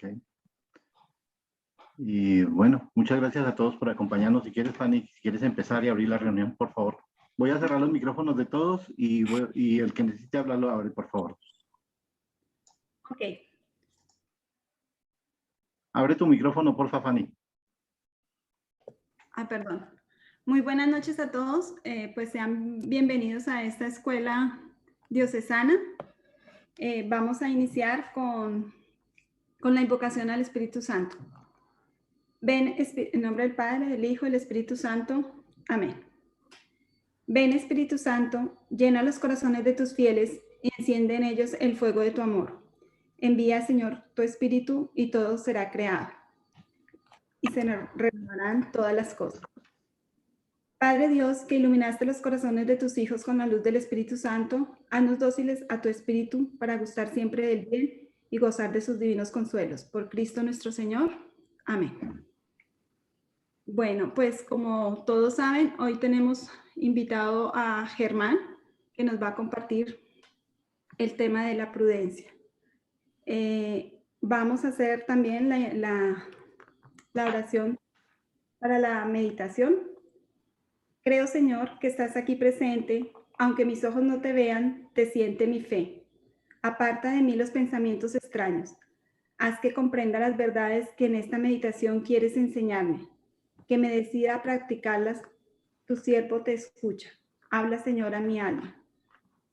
Ok. Y bueno, muchas gracias a todos por acompañarnos. Si quieres, Fanny, si quieres empezar y abrir la reunión, por favor. Voy a cerrar los micrófonos de todos y el que necesite hablarlo, abre, por favor. Ok. Abre tu micrófono, porfa, Fanny. Perdón. Muy buenas noches a todos. Pues sean bienvenidos a esta escuela diocesana. Vamos a iniciar con la invocación al Espíritu Santo. Ven, en nombre del Padre, del Hijo y del Espíritu Santo. Amén. Ven, Espíritu Santo, llena los corazones de tus fieles y enciende en ellos el fuego de tu amor. Envía, Señor, tu Espíritu y todo será creado y se renovarán todas las cosas. Padre Dios, que iluminaste los corazones de tus hijos con la luz del Espíritu Santo, haznos dóciles a tu Espíritu para gustar siempre del bien y gozar de sus divinos consuelos. Por Cristo nuestro Señor. Amén. Bueno, pues como todos saben, hoy tenemos invitado a Germán, que nos va a compartir el tema de la prudencia. Vamos a hacer también la oración para la meditación. Creo, Señor, que estás aquí presente. Aunque mis ojos no te vean, te siente mi fe. Aparta de mí los pensamientos extraños. Haz que comprenda las verdades que en esta meditación quieres enseñarme. Que me decida a practicarlas. Tu siervo te escucha. Habla, Señor, a mi alma.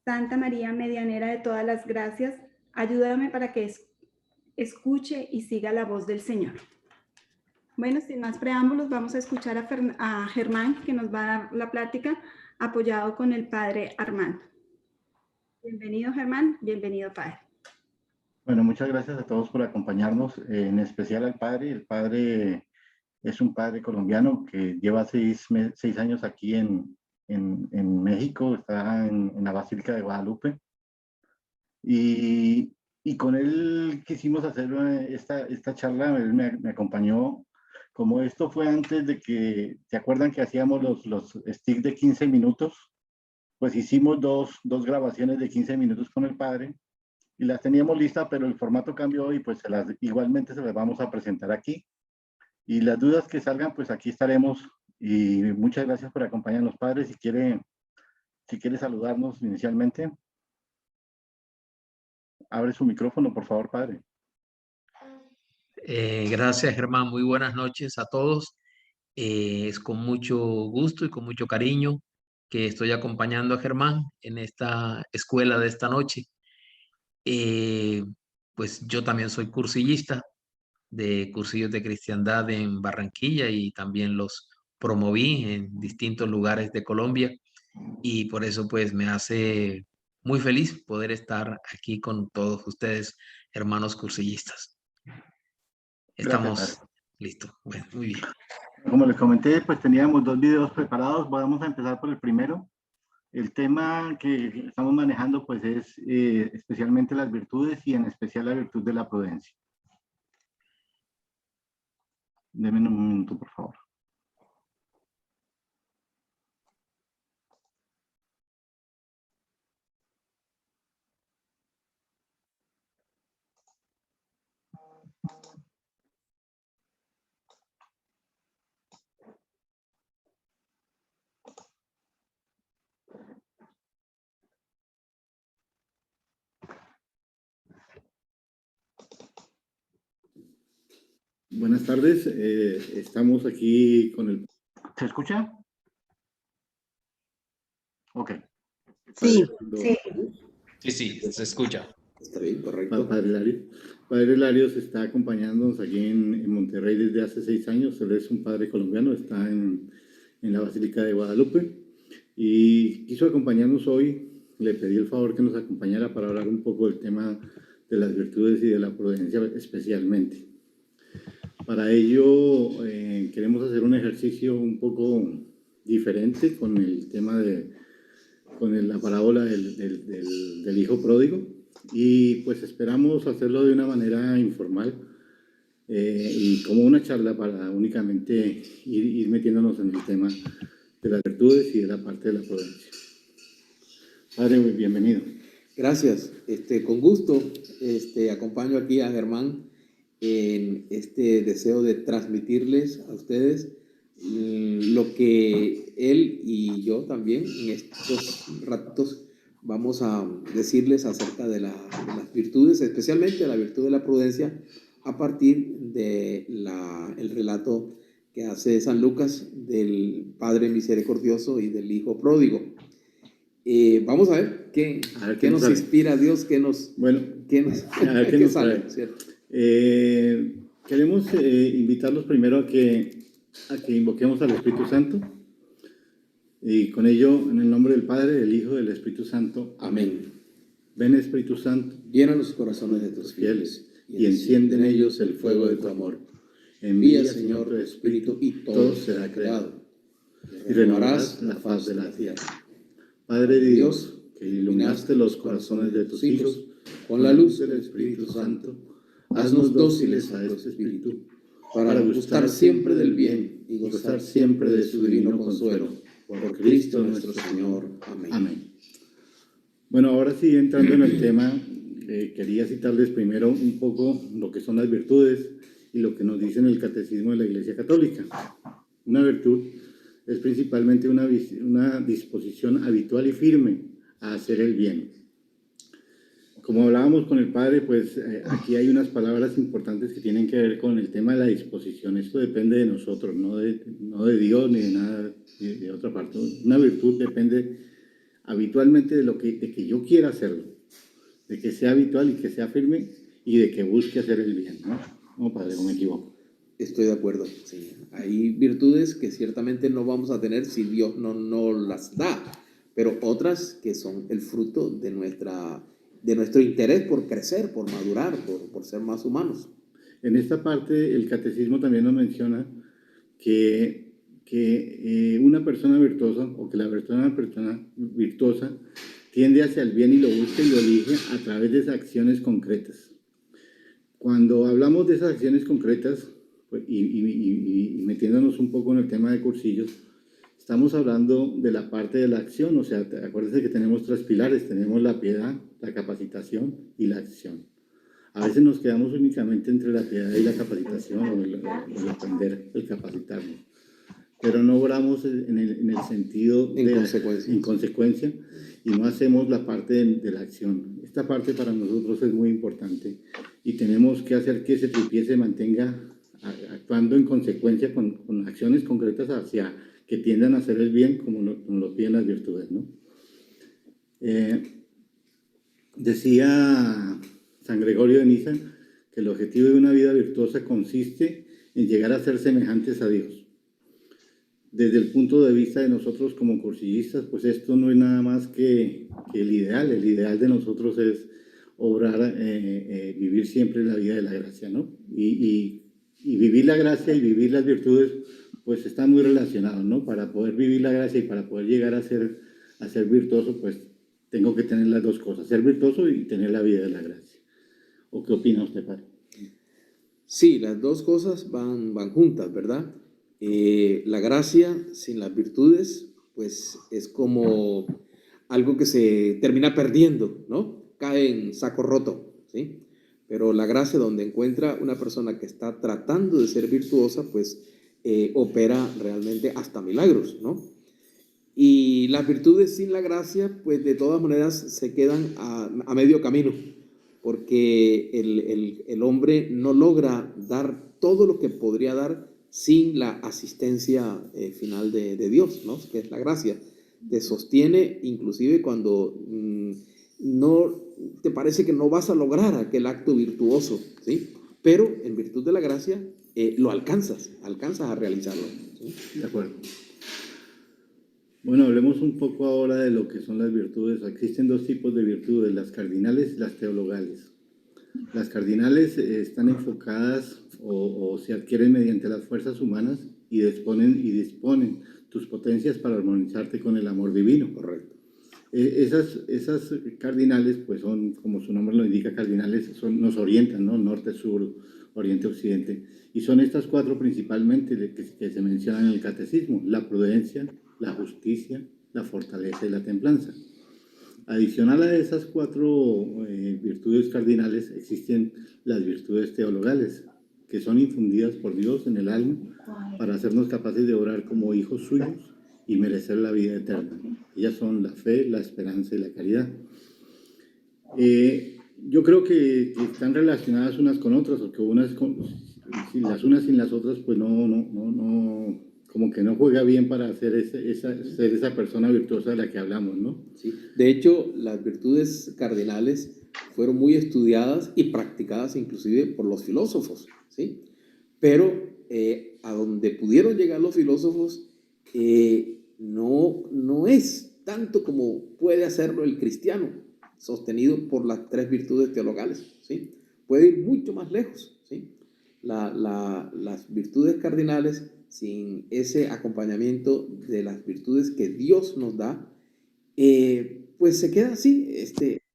Santa María, medianera de todas las gracias, ayúdame para que escuche y siga la voz del Señor. Bueno, sin más preámbulos, vamos a escuchar a Germán, que nos va a dar la plática, apoyado con el padre Armando. Bienvenido, Germán. Bienvenido, padre. Bueno, muchas gracias a todos por acompañarnos, en especial al padre. El padre es un padre colombiano que lleva 6 años aquí en México, está en la Basílica de Guadalupe. Y con él quisimos hacer esta charla. Él me acompañó. Como esto fue antes de que, ¿te acuerdan que hacíamos los sticks de 15 minutos? Pues hicimos dos grabaciones de 15 minutos con el padre y las teníamos listas, pero el formato cambió y pues igualmente se las vamos a presentar aquí. Y las dudas que salgan, pues aquí estaremos. Y muchas gracias por acompañarnos, padre. Si quiere saludarnos inicialmente, abre su micrófono, por favor, padre. Gracias, Germán. Muy buenas noches a todos. Es con mucho gusto y con mucho cariño que estoy acompañando a Germán en esta escuela de esta noche. Pues yo también soy cursillista de cursillos de cristiandad en Barranquilla y también los promoví en distintos lugares de Colombia y por eso pues me hace muy feliz poder estar aquí con todos ustedes, hermanos cursillistas. Estamos listos. Bueno, muy bien. Como les comenté, pues teníamos 2 videos preparados. Vamos a empezar por el primero. El tema que estamos manejando pues es especialmente las virtudes y en especial la virtud de la prudencia. Denme un minuto, por favor. Buenas tardes, estamos aquí con el... ¿Se escucha? Ok. Sí, Sí, se escucha. está bien, correcto. Padre Larios está acompañándonos aquí en Monterrey desde hace 6 años. Él es un padre colombiano, está en la Basílica de Guadalupe y quiso acompañarnos hoy. Le pedí el favor que nos acompañara para hablar un poco del tema de las virtudes y de la prudencia especialmente. Para ello queremos hacer un ejercicio un poco diferente con el tema con la parábola del hijo pródigo y pues esperamos hacerlo de una manera informal y como una charla para únicamente ir metiéndonos en el tema de las virtudes y de la parte de la prudencia. Padre, muy bienvenido. Gracias, con gusto acompaño aquí a Germán en este deseo de transmitirles a ustedes lo que él y yo también en estos ratitos vamos a decirles acerca de las virtudes, especialmente la virtud de la prudencia, a partir de el relato que hace San Lucas del Padre misericordioso y del Hijo pródigo. Vamos a ver qué nos inspira Dios, qué nos sale, ¿cierto? Queremos invitarlos primero a que invoquemos al Espíritu Santo, y con ello, en el nombre del Padre, del Hijo y del Espíritu Santo. Amén. Ven, Espíritu Santo, llena los corazones de tus fieles y enciende en ellos el fuego de tu amor. Envía, Señor, tu Espíritu y todo será creado, y renovarás la faz de la tierra. Padre de Dios, que iluminaste los corazones de tus hijos con la luz del Espíritu Santo, haznos dóciles a este Espíritu, para gustar siempre del bien y gozar siempre de su divino consuelo. Por Cristo nuestro Señor. Amén. Amén. Bueno, ahora sí, entrando en el tema, quería citarles primero un poco lo que son las virtudes y lo que nos dice en el Catecismo de la Iglesia Católica. Una virtud es principalmente una disposición habitual y firme a hacer el bien. Como hablábamos con el Padre, pues aquí hay unas palabras importantes que tienen que ver con el tema de la disposición. Esto depende de nosotros, no de Dios ni de nada de otra parte. Una virtud depende habitualmente de que yo quiera hacerlo, de que sea habitual y que sea firme y de que busque hacer el bien, ¿no? No, Padre, no me equivoco. Estoy de acuerdo, sí. Hay virtudes que ciertamente no vamos a tener si Dios no las da, pero otras que son el fruto de nuestro interés por crecer, por madurar, por ser más humanos. En esta parte el Catecismo también nos menciona que una persona virtuosa, o que la persona virtuosa tiende hacia el bien y lo busca y lo elige a través de esas acciones concretas. Cuando hablamos de esas acciones concretas, pues, y metiéndonos un poco en el tema de cursillos, estamos hablando de la parte de la acción. O sea, acuérdense que tenemos 3 pilares: tenemos la piedad, la capacitación y la acción. A veces nos quedamos únicamente entre la piedad y la capacitación, o el aprender, el capacitarnos, pero no obramos en el sentido de en consecuencia, y no hacemos la parte de la acción. Esta parte para nosotros es muy importante y tenemos que hacer que ese tripié se mantenga actuando en consecuencia con acciones concretas hacia que tiendan a hacer el bien, como lo piden las virtudes, ¿no? Decía San Gregorio de Niza que el objetivo de una vida virtuosa consiste en llegar a ser semejantes a Dios. Desde el punto de vista de nosotros como cursillistas, pues esto no es nada más que el ideal. El ideal de nosotros es obrar, vivir siempre la vida de la gracia, ¿no? Y vivir la gracia y vivir las virtudes, pues están muy relacionados, ¿no? Para poder vivir la gracia y para poder llegar a ser virtuoso, pues tengo que tener las dos cosas: ser virtuoso y tener la vida de la gracia. ¿O qué opina usted, Padre? Sí, las dos cosas van juntas, ¿verdad? La gracia sin las virtudes, pues es como algo que se termina perdiendo, ¿no? Cae en saco roto, ¿sí? Pero la gracia, donde encuentra una persona que está tratando de ser virtuosa, pues opera realmente hasta milagros, ¿no? Y las virtudes sin la gracia, pues de todas maneras se quedan a medio camino, porque el hombre no logra dar todo lo que podría dar sin la asistencia final de Dios, ¿no? Que es la gracia. Te sostiene inclusive cuando no te parece que no vas a lograr aquel acto virtuoso, ¿sí? Pero en virtud de la gracia lo alcanzas a realizarlo, ¿sí? De acuerdo. Bueno, hablemos un poco ahora de lo que son las virtudes. Existen 2 tipos de virtudes: las cardinales y las teologales. Las cardinales están enfocadas o se adquieren mediante las fuerzas humanas y disponen tus potencias para armonizarte con el amor divino. Correcto. Esas cardinales, pues son, como su nombre lo indica, cardinales, nos orientan, ¿no? Norte, sur, oriente, occidente. Y son estas 4 principalmente que se mencionan en el Catecismo: la prudencia, la justicia, la fortaleza y la templanza. Adicional a esas 4 virtudes cardinales, existen las virtudes teologales, que son infundidas por Dios en el alma para hacernos capaces de orar como hijos suyos y merecer la vida eterna. Ellas son la fe, la esperanza y la caridad. Yo creo que están relacionadas unas con otras, porque las unas sin las otras, pues como que no juega bien para ser esa persona virtuosa de la que hablamos, ¿no? Sí. De hecho, las virtudes cardinales fueron muy estudiadas y practicadas inclusive por los filósofos, ¿sí? Pero a donde pudieron llegar los filósofos no es tanto como puede hacerlo el cristiano, sostenido por las 3 virtudes teologales, ¿sí? Puede ir mucho más lejos, ¿sí? Las virtudes cardinales, sin ese acompañamiento de las virtudes que Dios nos da, pues se queda así,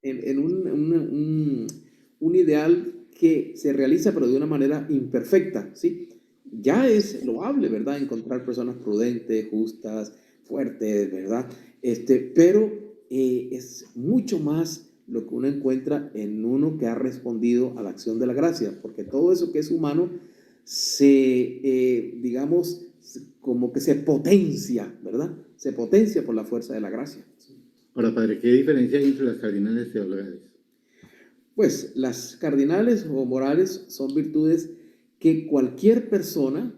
en un ideal que se realiza pero de una manera imperfecta, ¿sí? Ya es loable, ¿verdad? Encontrar personas prudentes, justas, fuertes, ¿verdad? Pero es mucho más lo que uno encuentra en uno que ha respondido a la acción de la gracia, porque todo eso que es humano digamos, como que se potencia, ¿verdad? Se potencia por la fuerza de la gracia. Ahora, padre, ¿qué diferencia hay entre las cardinales teologales? Pues las cardinales o morales son virtudes que cualquier persona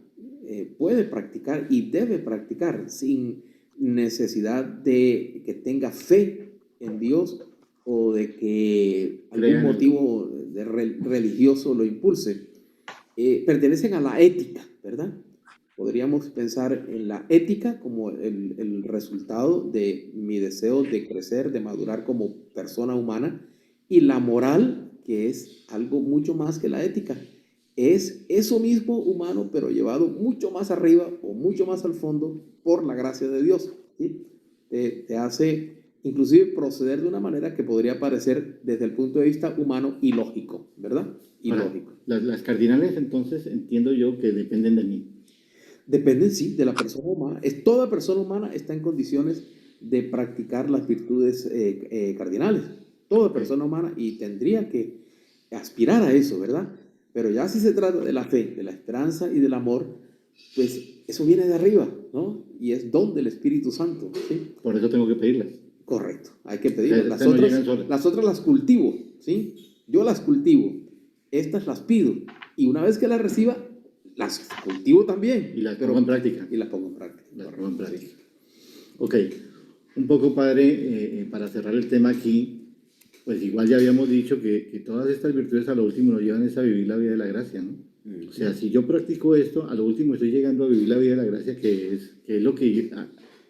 puede practicar y debe practicar sin necesidad de que tenga fe en Dios o de que algún motivo religioso lo impulse. Pertenecen a la ética, ¿verdad? Podríamos pensar en la ética como el resultado de mi deseo de crecer, de madurar como persona humana, y la moral, que es algo mucho más que la ética. Es eso mismo humano, pero llevado mucho más arriba o mucho más al fondo por la gracia de Dios, ¿sí? Te hace inclusive proceder de una manera que podría parecer desde el punto de vista humano ilógico, ¿verdad? Ilógico. Las cardinales, entonces, entiendo yo que dependen de mí. Dependen, sí, de la persona humana. Toda persona humana está en condiciones de practicar las virtudes cardinales. Toda persona humana, y tendría que aspirar a eso, ¿verdad? Pero ya si se trata de la fe, de la esperanza y del amor, pues eso viene de arriba, ¿no? Y es don del Espíritu Santo, ¿sí? Por eso tengo que pedirlas. Correcto, hay que pedirlas. Las otras las cultivo, ¿sí? Yo las cultivo, estas las pido, y una vez que las reciba, las cultivo también. Y las pongo en práctica. Y las pongo en práctica. Las pongo en práctica. Sí. Ok, un poco, padre, para cerrar el tema aquí, pues igual ya habíamos dicho que todas estas virtudes a lo último nos llevan a vivir la vida de la gracia, ¿no? O sea, si yo practico esto, a lo último estoy llegando a vivir la vida de la gracia, que es lo que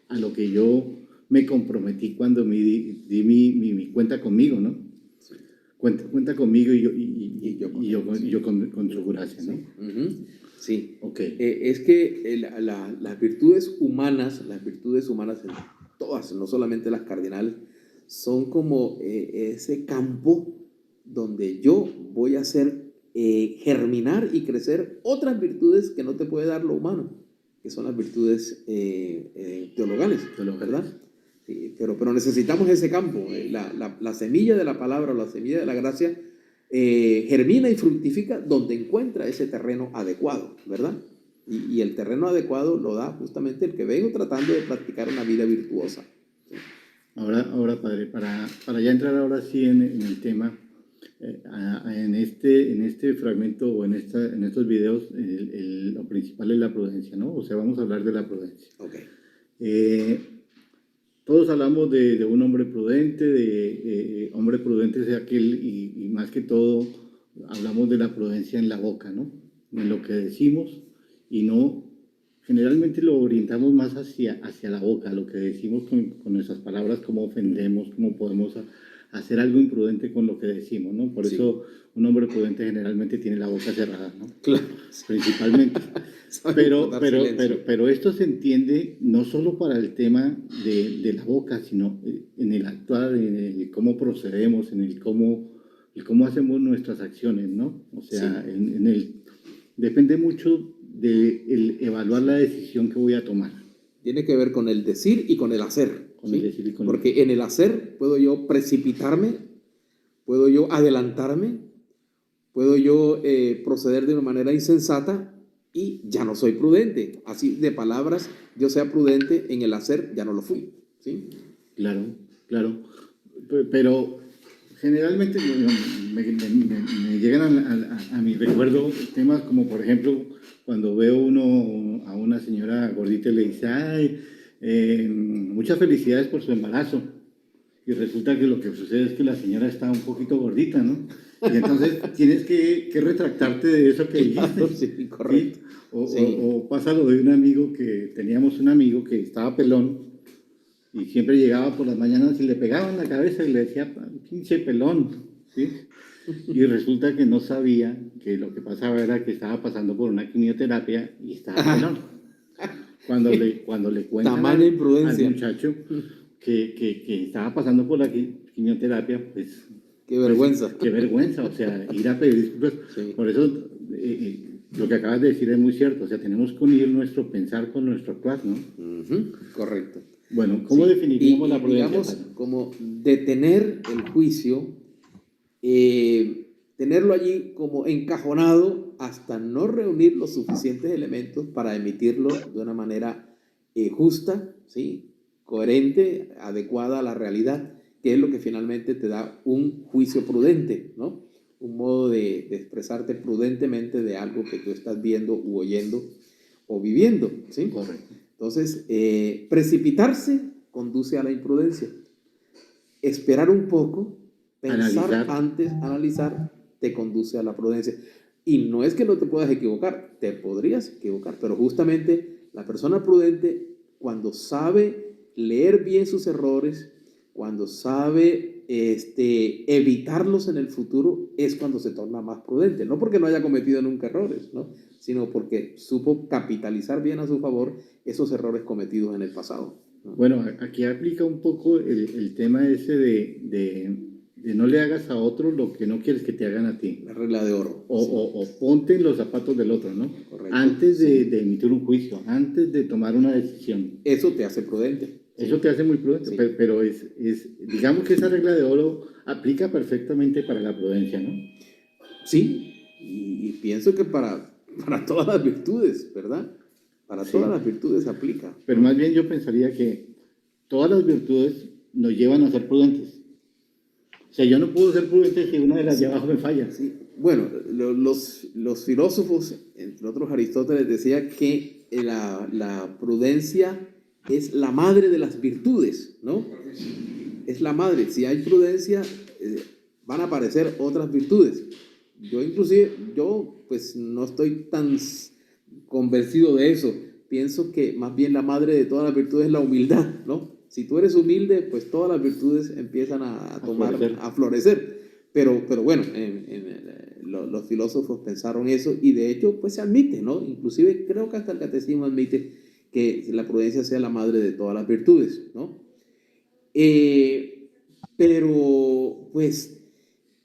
a lo que yo me comprometí cuando di mi cuenta conmigo, ¿no? Sí. Cuenta conmigo y yo con su gracia, ¿no? Sí. Sí. Okay. Es que las virtudes humanas, todas, no solamente las cardinales, son como ese campo donde yo voy a hacer germinar y crecer otras virtudes que no te puede dar lo humano, que son las virtudes teologales, ¿verdad? Sí, pero necesitamos ese campo. La semilla de la palabra o la semilla de la gracia germina y fructifica donde encuentra ese terreno adecuado, ¿verdad? Y el terreno adecuado lo da justamente el que vengo tratando de practicar una vida virtuosa. Ahora, padre, para ya entrar ahora sí en el tema, en este fragmento o en estos videos, lo principal es la prudencia, ¿no? O sea, vamos a hablar de la prudencia. Okay. Todos hablamos de un hombre prudente, hombre prudente es aquel, y más que todo, hablamos de la prudencia en la boca, ¿no? En lo que decimos, y no, generalmente lo orientamos más hacia la boca, lo que decimos con nuestras palabras, cómo ofendemos, cómo podemos hacer algo imprudente con lo que decimos, ¿no? Por eso un hombre prudente generalmente tiene la boca cerrada, ¿no? Claro. Principalmente. Pero esto se entiende no solo para el tema de la boca, sino en el actuar, en el cómo procedemos, en el cómo hacemos nuestras acciones, ¿no? O sea, sí. Depende mucho de evaluar la decisión que voy a tomar. Tiene que ver con el decir y con el hacer. Porque en el hacer puedo yo precipitarme, puedo yo adelantarme, puedo yo proceder de una manera insensata y ya no soy prudente. Así de palabras, yo sea prudente en el hacer, ya no lo fui. ¿Sí? Claro, claro. Pero generalmente me llegan a mi recuerdo temas como, por ejemplo, cuando veo a una señora gordita y le dice, ay, muchas felicidades por su embarazo. Y resulta que lo que sucede es que la señora está un poquito gordita, ¿no? Y entonces tienes que retractarte de eso que dijiste. Claro, sí, correcto. ¿Sí? Sí. O pasa lo de un amigo teníamos un amigo que estaba pelón y siempre llegaba por las mañanas y le pegaban la cabeza y le decía, pinche pelón, ¿sí? Y resulta que no sabía que lo que pasaba era que estaba pasando por una quimioterapia y estaba pelón. Cuando le cuentan Tamaña al imprudencia. muchacho que estaba pasando por la quimioterapia, pues... Qué vergüenza. Qué vergüenza, o sea, ir a pedir disculpas. Sí. Por eso, lo que acabas de decir es muy cierto, o sea, tenemos que unir nuestro pensar con nuestro actuar, ¿no? Correcto. Bueno, ¿cómo Sí. definiríamos la prudencia? Digamos, como detener el juicio, tenerlo allí como encajonado hasta no reunir los suficientes elementos para emitirlo de una manera justa, ¿sí? Coherente, adecuada a la realidad, que es lo que finalmente te da un juicio prudente, ¿no? Un modo de expresarte prudentemente de algo que tú estás viendo u oyendo o viviendo, ¿sí? Correcto. Entonces, precipitarse conduce a la imprudencia. Esperar un poco, pensar antes, analizar, te conduce a la prudencia. Y no es que no te puedas equivocar, te podrías equivocar, pero justamente la persona prudente, cuando sabe leer bien sus errores, cuando sabe evitarlos en el futuro, es cuando se torna más prudente. No porque no haya cometido nunca errores, ¿no? Sino porque supo capitalizar bien a su favor esos errores cometidos en el pasado, ¿no? Bueno, aquí aplica un poco el tema ese de no le hagas a otro lo que no quieres que te hagan a ti. La regla de oro. O ponte en los zapatos del otro, ¿no? Correcto. Antes de emitir un juicio, antes de tomar una decisión. Eso te hace prudente. Eso te hace muy prudente, Sí. pero digamos que esa regla de oro aplica perfectamente para la prudencia, ¿no? Sí, y pienso que para todas las virtudes, ¿verdad? Para Sí. todas las virtudes aplica. Pero más bien yo pensaría que todas las virtudes nos llevan a ser prudentes. O sea, yo no puedo ser prudente si una de las de abajo me falla. Sí. Bueno, los filósofos, entre otros Aristóteles, decía que la prudencia es la madre de las virtudes, ¿no? Es la madre. Si hay prudencia, van a aparecer otras virtudes. Yo pues no estoy tan convencido de eso. Pienso que más bien la madre de todas las virtudes es la humildad, ¿no? Si tú eres humilde, pues todas las virtudes empiezan a florecer. Pero bueno, los filósofos pensaron eso y de hecho pues se admite, ¿no? Inclusive creo que hasta el catecismo admite que la prudencia sea la madre de todas las virtudes, ¿no? Pero pues,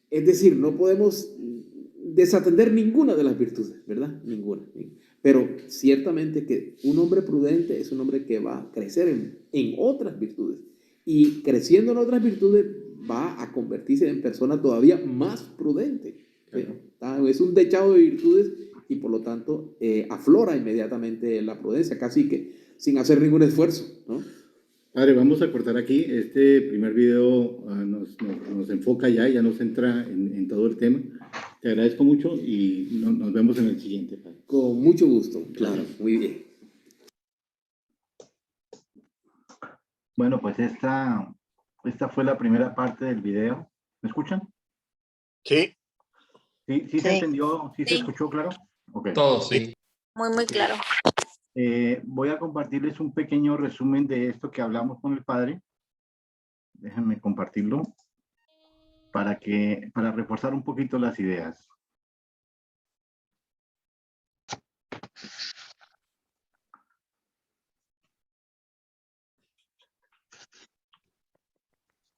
es decir, no podemos desatender ninguna de las virtudes, ¿verdad? Ninguna. Pero ciertamente que un hombre prudente es un hombre que va a crecer en otras virtudes. Y creciendo en otras virtudes va a convertirse en persona todavía más prudente. Es un dechado de virtudes y por lo tanto aflora inmediatamente la prudencia, casi que sin hacer ningún esfuerzo, ¿no? Padre, vamos a cortar aquí. Este primer video nos enfoca ya nos entra en todo el tema. Te agradezco mucho y nos vemos en el siguiente, Padre. Con mucho gusto, claro, muy bien. Bueno, pues esta fue la primera parte del video. ¿Me escuchan? Sí. ¿Sí se entendió? ¿Sí se escuchó claro? Okay. Todo, sí. Muy claro. Voy a compartirles un pequeño resumen de esto que hablamos con el Padre. Déjenme compartirlo para reforzar un poquito las ideas.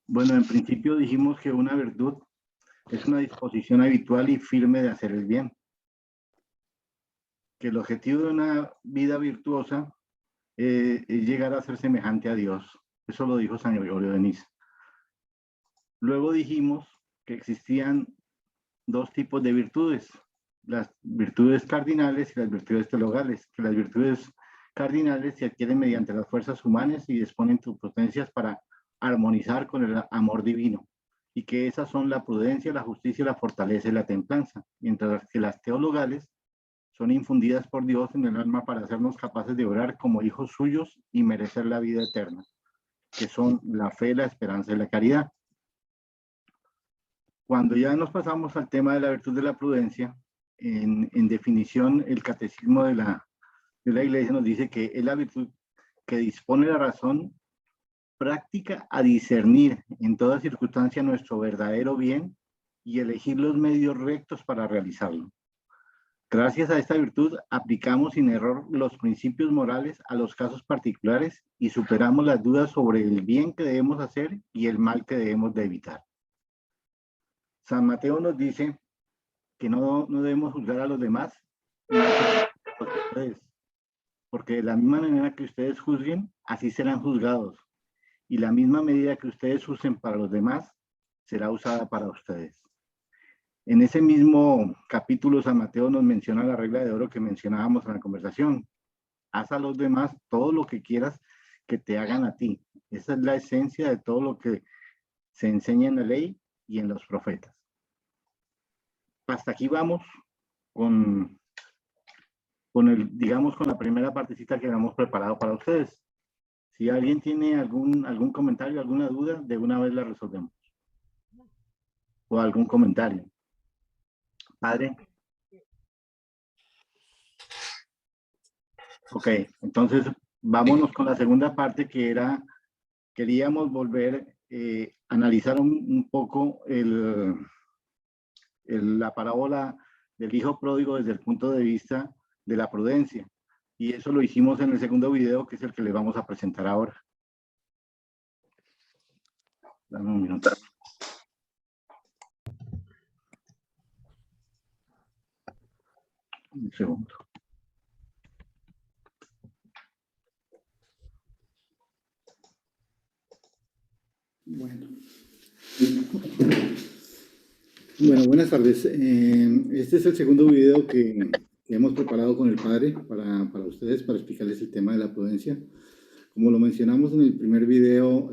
Bueno, en principio dijimos que una virtud es una disposición habitual y firme de hacer el bien. Que el objetivo de una vida virtuosa es llegar a ser semejante a Dios. Eso lo dijo San Gregorio de Niza. Luego dijimos que existían dos tipos de virtudes, las virtudes cardinales y las virtudes teologales, que las virtudes cardinales se adquieren mediante las fuerzas humanas y disponen sus potencias para armonizar con el amor divino, y que esas son la prudencia, la justicia, la fortaleza y la templanza, mientras que las teologales son infundidas por Dios en el alma para hacernos capaces de orar como hijos suyos y merecer la vida eterna, que son la fe, la esperanza y la caridad. Cuando ya nos pasamos al tema de la virtud de la prudencia, en definición, el catecismo de la Iglesia nos dice que es la virtud que dispone la razón práctica a discernir en toda circunstancia nuestro verdadero bien y elegir los medios rectos para realizarlo. Gracias a esta virtud aplicamos sin error los principios morales a los casos particulares y superamos las dudas sobre el bien que debemos hacer y el mal que debemos de evitar. San Mateo nos dice que no debemos juzgar a los demás, porque de la misma manera que ustedes juzguen, así serán juzgados, y la misma medida que ustedes usen para los demás será usada para ustedes. En ese mismo capítulo, San Mateo nos menciona la regla de oro que mencionábamos en la conversación. Haz a los demás todo lo que quieras que te hagan a ti. Esa es la esencia de todo lo que se enseña en la ley y en los profetas. Hasta aquí vamos con la primera partecita que hemos preparado para ustedes. Si alguien tiene algún comentario, alguna duda, de una vez la resolvemos. O algún comentario. Padre. Ok, entonces vámonos con la segunda parte, que era, queríamos volver a analizar un poco la parábola del hijo pródigo desde el punto de vista de la prudencia. Y eso lo hicimos en el segundo video, que es el que les vamos a presentar ahora. Dame un minuto. Un segundo. Bueno, buenas tardes. Este es el segundo video que hemos preparado con el padre para ustedes, para explicarles el tema de la prudencia. Como lo mencionamos en el primer video,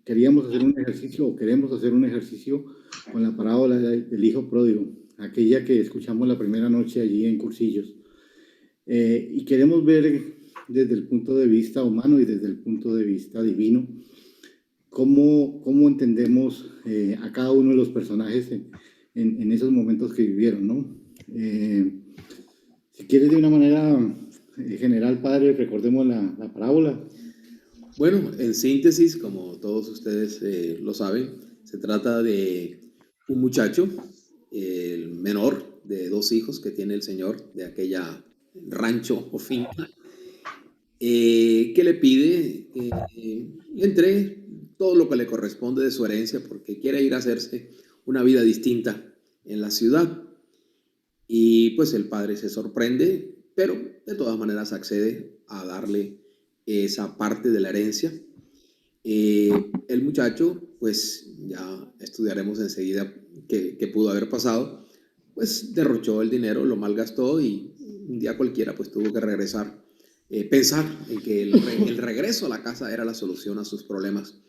queremos hacer un ejercicio con la parábola del hijo pródigo, aquella que escuchamos la primera noche allí en Cursillos. Y queremos ver desde el punto de vista humano y desde el punto de vista divino cómo entendemos a cada uno de los personajes en esos momentos que vivieron, ¿no? Si quieres, de una manera general, padre, recordemos la parábola. Bueno, en síntesis, como todos ustedes lo saben, se trata de un muchacho, el menor de 2 hijos que tiene el señor de aquella rancho o finca, que le pide que le entregue todo lo que le corresponde de su herencia porque quiere ir a hacerse una vida distinta en la ciudad. Y pues el padre se sorprende, pero de todas maneras accede a darle esa parte de la herencia. El muchacho, pues ya estudiaremos enseguida qué pudo haber pasado, pues derrochó el dinero, lo malgastó y un día cualquiera pues tuvo que regresar, pensar en que el regreso a la casa era la solución a sus problemas.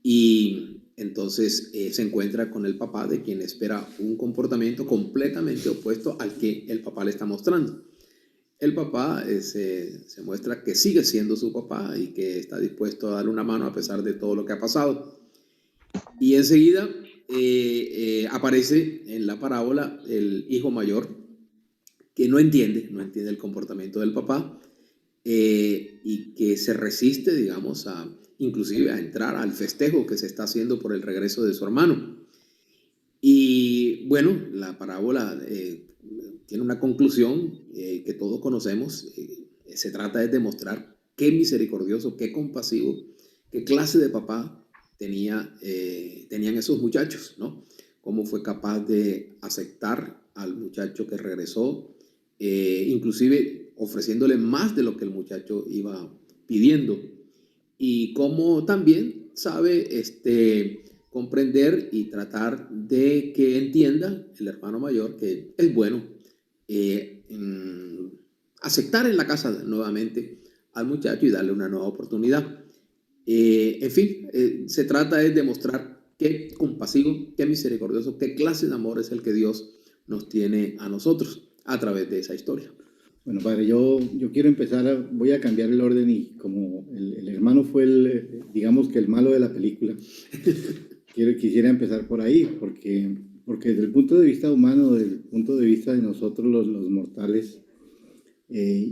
Y entonces se encuentra con el papá, de quien espera un comportamiento completamente opuesto al que el papá le está mostrando. El papá se muestra que sigue siendo su papá y que está dispuesto a darle una mano a pesar de todo lo que ha pasado. Y enseguida aparece en la parábola el hijo mayor, que no entiende el comportamiento del papá, y que se resiste, digamos, inclusive a entrar al festejo que se está haciendo por el regreso de su hermano. Y bueno, la parábola tiene una conclusión que todos conocemos. Se trata de demostrar qué misericordioso, qué compasivo, qué clase de papá tenían esos muchachos, ¿no? Cómo fue capaz de aceptar al muchacho que regresó, inclusive ofreciéndole más de lo que el muchacho iba pidiendo. Y cómo también sabe comprender y tratar de que entienda el hermano mayor que es bueno aceptar en la casa nuevamente al muchacho y darle una nueva oportunidad. En fin, se trata de demostrar qué compasivo, qué misericordioso, qué clase de amor es el que Dios nos tiene a nosotros a través de esa historia. Bueno, padre, yo quiero empezar, voy a cambiar el orden y como el hermano fue digamos que el malo de la película, quisiera empezar por ahí, porque desde el punto de vista humano, desde el punto de vista de nosotros los mortales,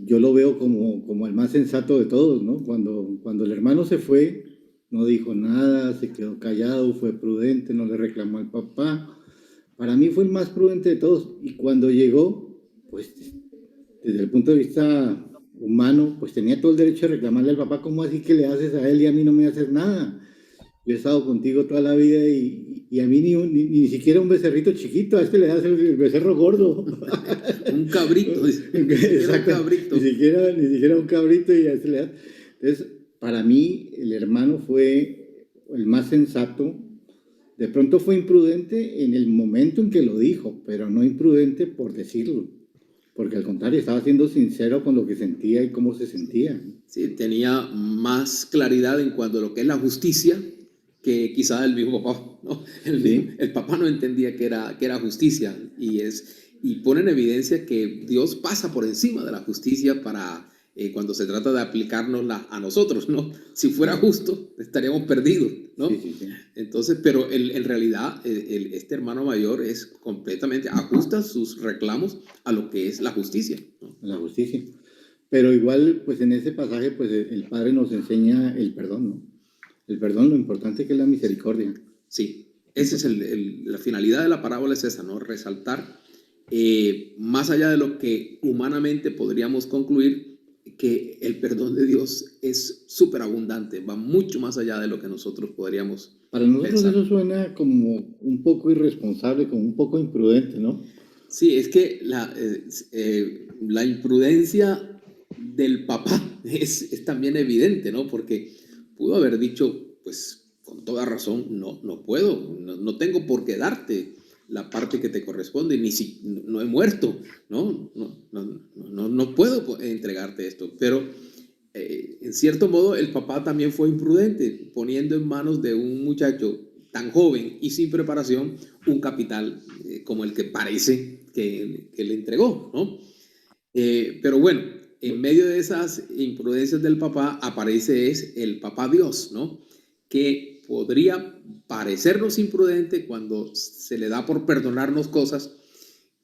yo lo veo como el más sensato de todos, ¿no? Cuando el hermano se fue, no dijo nada, se quedó callado, fue prudente, no le reclamó al papá. Para mí fue el más prudente de todos. Y cuando llegó, pues desde el punto de vista humano, pues tenía todo el derecho de reclamarle al papá, ¿cómo así que le haces a él y a mí no me haces nada? Yo he estado contigo toda la vida y a mí ni siquiera un becerrito chiquito, a este le das el becerro gordo. Un cabrito, exacto, un cabrito. Ni siquiera un cabrito y a este le das. Entonces, para mí, el hermano fue el más sensato. De pronto fue imprudente en el momento en que lo dijo, pero no imprudente por decirlo. Porque al contrario, estaba siendo sincero con lo que sentía y cómo se sentía. Sí, tenía más claridad en cuanto a lo que es la justicia que quizá el mismo papá, ¿no? El papá no entendía que era justicia y pone en evidencia que Dios pasa por encima de la justicia para cuando se trata de aplicárnosla a nosotros, ¿no? Si fuera justo, estaríamos perdidos, ¿no? Sí. Entonces, pero en realidad este hermano mayor es completamente, ajusta sus reclamos a lo que es la justicia, ¿no? La justicia. Pero igual, pues en ese pasaje, pues el Padre nos enseña el perdón, ¿no? El perdón, lo importante que es la misericordia. Sí, esa es la finalidad de la parábola, es esa, ¿no? Resaltar, más allá de lo que humanamente podríamos concluir, que el perdón de Dios es súper abundante, va mucho más allá de lo que nosotros podríamos Para nosotros pensar. eso suena como un poco irresponsable, como un poco imprudente, ¿no? Sí, es que la imprudencia del papá es también evidente, ¿no? Porque pudo haber dicho, pues con toda razón, no puedo, no tengo por qué darte la parte que te corresponde, no he muerto, no puedo entregarte esto. Pero en cierto modo el papá también fue imprudente, poniendo en manos de un muchacho tan joven y sin preparación un capital como el que parece que le entregó, ¿no? Pero bueno, en medio de esas imprudencias del papá aparece el papá Dios, ¿no? Que podría parecernos imprudente cuando se le da por perdonarnos cosas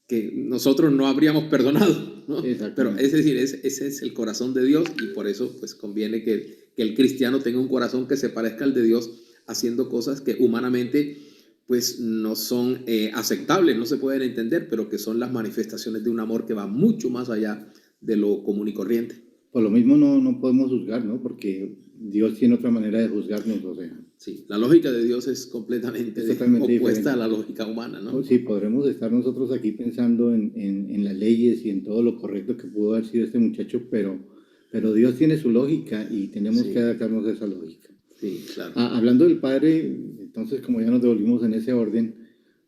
que nosotros no habríamos perdonado, ¿no? Pero es decir, ese es el corazón de Dios y por eso pues conviene que el cristiano tenga un corazón que se parezca al de Dios, haciendo cosas que humanamente pues no son aceptables, no se pueden entender, pero que son las manifestaciones de un amor que va mucho más allá de lo común y corriente. Por lo mismo no podemos juzgar, ¿no? Porque Dios tiene otra manera de juzgarnos, o sea. Sí, la lógica de Dios es completamente opuesta diferente a la lógica humana, ¿no? Sí, podremos estar nosotros aquí pensando en las leyes y en todo lo correcto que pudo haber sido este muchacho, pero Dios tiene su lógica y tenemos que adaptarnos a esa lógica. Sí, claro. Hablando del padre, entonces como ya nos devolvimos en ese orden,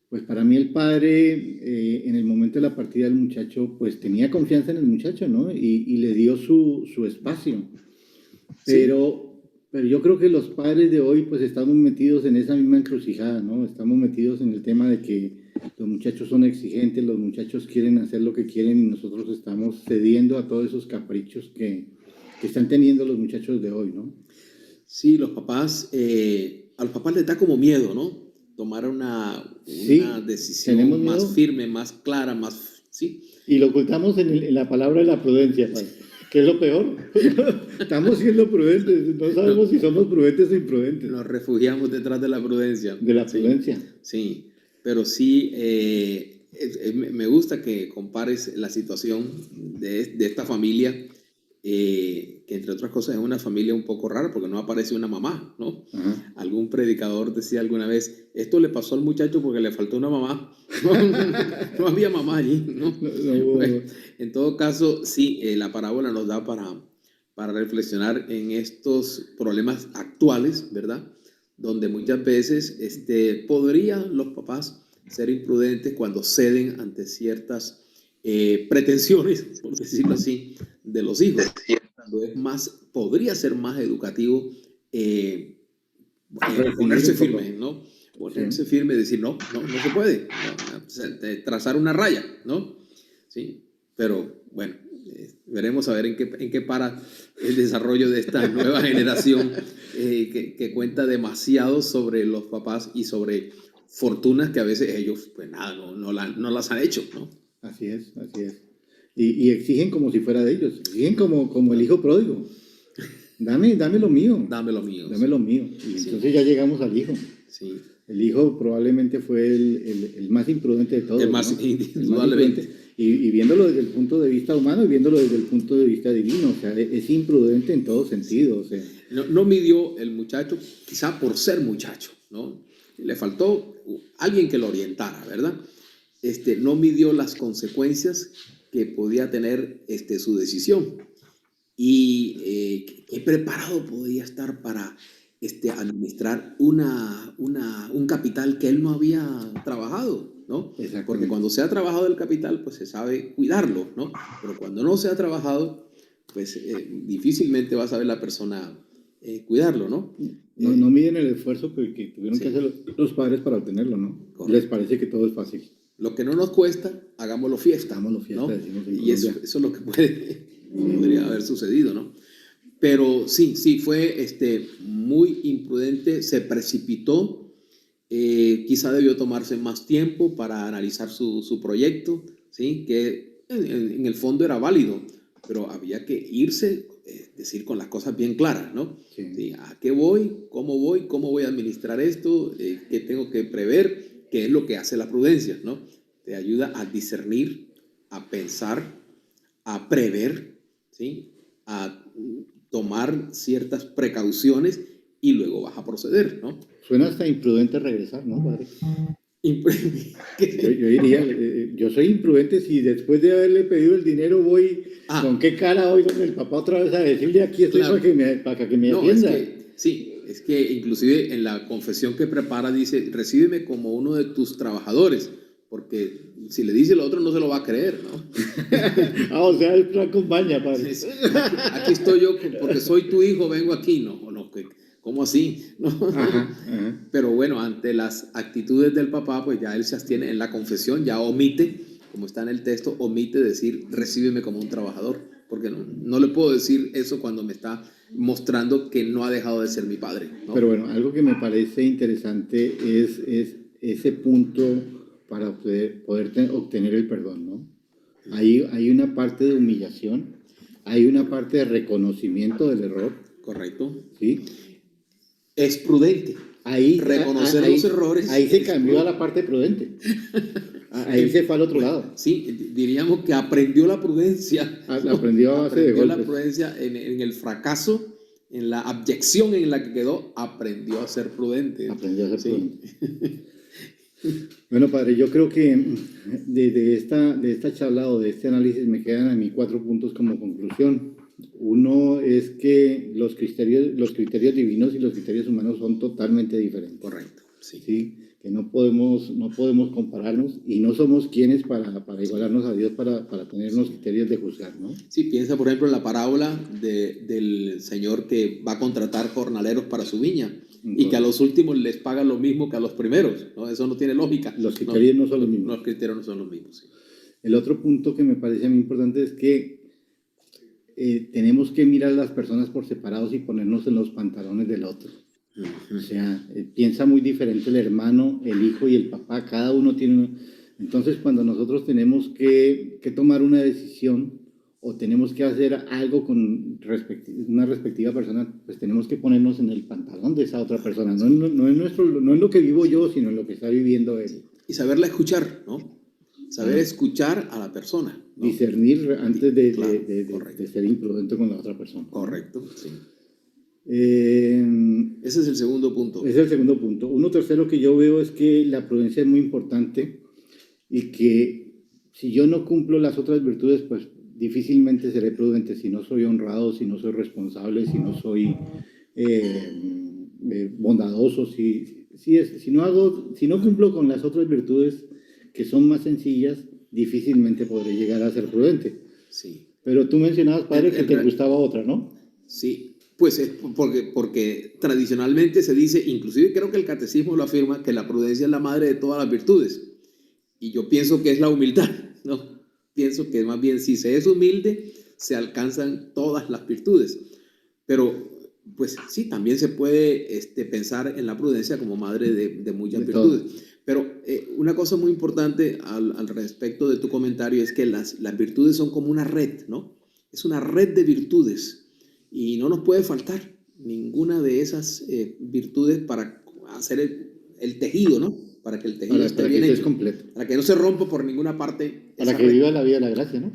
pues para mí el padre en el momento de la partida del muchacho, pues tenía confianza en el muchacho, ¿no? Y le dio su espacio. Pero yo creo que los padres de hoy pues estamos metidos en esa misma encrucijada, ¿no? Estamos metidos en el tema de que los muchachos son exigentes, los muchachos quieren hacer lo que quieren y nosotros estamos cediendo a todos esos caprichos que están teniendo los muchachos de hoy, ¿no? Sí, los papás, a los papás les da como miedo, ¿no? Tomar una decisión más firme, más clara, más... ¿sí? Y lo ocultamos en la palabra de la prudencia, padre, que es lo peor. Estamos siendo prudentes, no sabemos si somos prudentes o imprudentes. Nos refugiamos detrás de la prudencia. De la prudencia. Sí, pero sí, me gusta que compares la situación de esta familia, que entre otras cosas es una familia un poco rara porque no aparece una mamá, ¿no? Ajá. Algún predicador decía alguna vez, esto le pasó al muchacho porque le faltó una mamá. No había mamá allí, ¿no? Bueno, en todo caso, sí, la parábola nos da para reflexionar en estos problemas actuales, ¿verdad? donde muchas veces podrían los papás ser imprudentes cuando ceden ante ciertas pretensiones, por decirlo así, de los hijos. Cuando podría ser más educativo ponerse firme, ¿no? Ponerse firme y decir, no se puede, trazar una raya, ¿no? Sí, pero bueno, veremos a ver en qué para el desarrollo de esta nueva generación que cuenta demasiado sobre los papás y sobre fortunas que a veces ellos, pues nada, no las han hecho, ¿no? Así es. Y exigen como si fuera de ellos, exigen como el hijo pródigo. Dame lo mío. Dame lo mío. Dame lo mío. Y sí. Entonces ya llegamos al hijo. Sí. El hijo probablemente fue el más imprudente de todos. El más, ¿no? indudablemente. Y viéndolo desde el punto de vista humano y viéndolo desde el punto de vista divino. O sea, es imprudente en todo sentido. O sea. No midió el muchacho, quizá por ser muchacho, ¿no? Le faltó alguien que lo orientara, ¿verdad? No midió las consecuencias que podía tener su decisión. Y qué preparado podía estar para administrar un capital que él no había trabajado, ¿no? Porque cuando se ha trabajado el capital, pues se sabe cuidarlo, ¿no? Pero cuando no se ha trabajado, pues difícilmente va a saber la persona cuidarlo, ¿no? No miden el esfuerzo que tuvieron que hacer los padres para obtenerlo, ¿no? Correcto. Les parece que todo es fácil. Lo que no nos cuesta, hagámoslo fiesta. Hagámoslo fiesta, ¿no? decimos en y eso es lo que podría haber sucedido, ¿no? Pero sí, fue muy imprudente, se precipitó, quizá debió tomarse más tiempo para analizar su proyecto, ¿sí? Que en el fondo era válido, pero había que irse, decir, con las cosas bien claras, ¿no? Sí. ¿Sí? ¿A qué voy? ¿Cómo voy a administrar esto? ¿Qué tengo que prever? ¿Qué es lo que hace la prudencia, ¿no? Te ayuda a discernir, a pensar, a prever, ¿sí? A tomar ciertas precauciones y luego vas a proceder, ¿no? Suena hasta imprudente regresar, ¿no, padre? Yo diría, yo soy imprudente si después de haberle pedido el dinero voy, ¿con qué cara voy con el papá otra vez a decirle aquí estoy para que me atienda? Es que inclusive en la confesión que prepara dice, recíbeme como uno de tus trabajadores, porque si le dice lo otro no se lo va a creer, ¿no? O sea, el plan acompaña, padre. Aquí estoy yo porque soy tu hijo, vengo aquí, no, ¿cómo así? ¿No? Ajá. Pero bueno, ante las actitudes del papá, pues ya él se abstiene en la confesión, ya omite, como está en el texto, omite decir, recíbeme como un trabajador, porque no le puedo decir eso cuando me está mostrando que no ha dejado de ser mi padre, ¿no? Pero bueno, algo que me parece interesante es ese punto para poder obtener el perdón, ¿no? Hay una parte de humillación, hay una parte de reconocimiento del error. Correcto. ¿Sí? Es prudente. Reconocer los errores. Ahí se cambió a la parte prudente. Ahí se fue al otro lado. Sí, diríamos que aprendió la prudencia. Aprendió a base de golpes. Aprendió la prudencia en el fracaso, en la abyección en la que quedó, aprendió a ser prudente. Aprendió a ser prudente. Bueno, padre, yo creo que de esta charla o de este análisis me quedan a mí 4 puntos como conclusión. Uno es que los criterios divinos y los criterios humanos son totalmente diferentes. Correcto. Sí. ¿Sí? Que no podemos compararnos y no somos quienes para igualarnos a Dios, para tener unos criterios de juzgar, ¿no? Sí, piensa por ejemplo en la parábola del señor que va a contratar jornaleros para su viña. Y que a los últimos les paga lo mismo que a los primeros, ¿no? Eso no tiene lógica. Los criterios no son los mismos. Los criterios no son los mismos, sí. El otro punto que me parece muy importante es que tenemos que mirar a las personas por separados y ponernos en los pantalones del otro. O sea, piensa muy diferente el hermano, el hijo y el papá. Cada uno tiene... Entonces, cuando nosotros tenemos que tomar una decisión o tenemos que hacer algo con una respectiva persona, pues tenemos que ponernos en el pantalón de esa otra persona. No en lo que vivo yo, sino en lo que está viviendo él. Y saberla escuchar, ¿no? Saber escuchar a la persona, ¿no? Discernir antes de ser imprudente con la otra persona. Correcto, sí. Ese es el segundo punto. Ese es el segundo punto. Uno tercero que yo veo es que la prudencia es muy importante y que si yo no cumplo las otras virtudes, pues difícilmente seré prudente si no soy honrado, si no soy responsable, si no soy bondadoso, si no cumplo con las otras virtudes que son más sencillas, difícilmente podré llegar a ser prudente. Sí. Pero tú mencionabas, padre, que te gustaba otra, ¿no? Sí, pues es porque tradicionalmente se dice, inclusive creo que el catecismo lo afirma, que la prudencia es la madre de todas las virtudes. Y yo pienso que es la humildad, ¿no? Pienso que más bien si se es humilde, se alcanzan todas las virtudes. Pero, pues sí, también se puede pensar en la prudencia como madre de muchas virtudes. Todo. Pero una cosa muy importante al respecto de tu comentario es que las virtudes son como una red, ¿no? Es una red de virtudes y no nos puede faltar ninguna de esas virtudes para hacer el tejido, ¿no? Para que el tejido esté bien hecho, completo. Para que no se rompa por ninguna parte. Para que viva la vida de la gracia, ¿no?